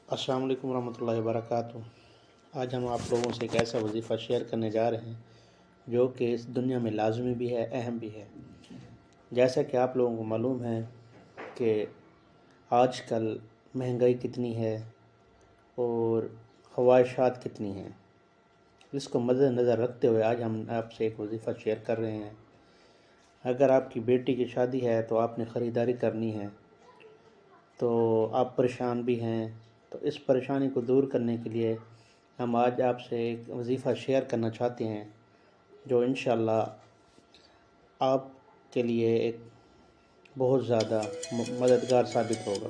السلام علیکم ورحمۃ اللہ وبرکاتہ۔ آج ہم آپ لوگوں سے ایک ایسا وظیفہ شیئر کرنے جا رہے ہیں جو کہ اس دنیا میں لازمی بھی ہے، اہم بھی ہے۔ جیسا کہ آپ لوگوں کو معلوم ہے کہ آج کل مہنگائی کتنی ہے اور خواہشات کتنی ہیں، اس کو مد نظر رکھتے ہوئے آج ہم آپ سے ایک وظیفہ شیئر کر رہے ہیں۔ اگر آپ کی بیٹی کی شادی ہے تو آپ نے خریداری کرنی ہے، تو آپ پریشان بھی ہیں، تو اس پریشانی کو دور کرنے کے لیے ہم آج آپ سے ایک وظیفہ شیئر کرنا چاہتے ہیں جو انشاءاللہ آپ کے لیے ایک بہت زیادہ مددگار ثابت ہوگا۔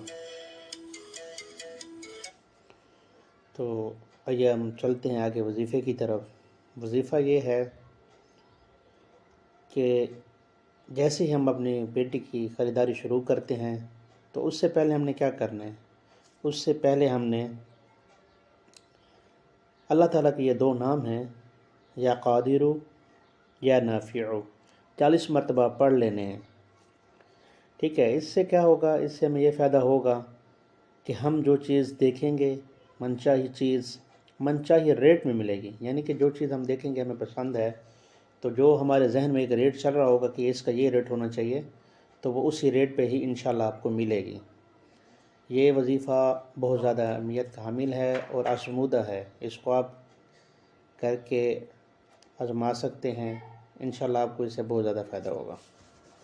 تو آئیے ہم چلتے ہیں آگے وظیفے کی طرف۔ وظیفہ یہ ہے کہ جیسے ہی ہم اپنی بیٹی کی خریداری شروع کرتے ہیں تو اس سے پہلے ہم نے کیا کرنا ہے؟ اس سے پہلے ہم نے اللہ تعالیٰ کے یہ دو نام ہیں، یا قادر یا نافع، 40 مرتبہ پڑھ لینے ہیں۔ ٹھیک ہے، اس سے کیا ہوگا؟ اس سے ہمیں یہ فائدہ ہوگا کہ ہم جو چیز دیکھیں گے، منچاہی چیز منچاہی ریٹ میں ملے گی۔ یعنی کہ جو چیز ہم دیکھیں گے ہمیں پسند ہے، تو جو ہمارے ذہن میں ایک ریٹ چل رہا ہوگا کہ اس کا یہ ریٹ ہونا چاہیے، تو وہ اسی ریٹ پہ ہی انشاءاللہ آپ کو ملے گی۔ یہ وظیفہ بہت زیادہ اہمیت کا حامل ہے اور آزمودہ ہے، اس کو آپ کر کے آزما سکتے ہیں، انشاءاللہ آپ کو اس سے بہت زیادہ فائدہ ہوگا۔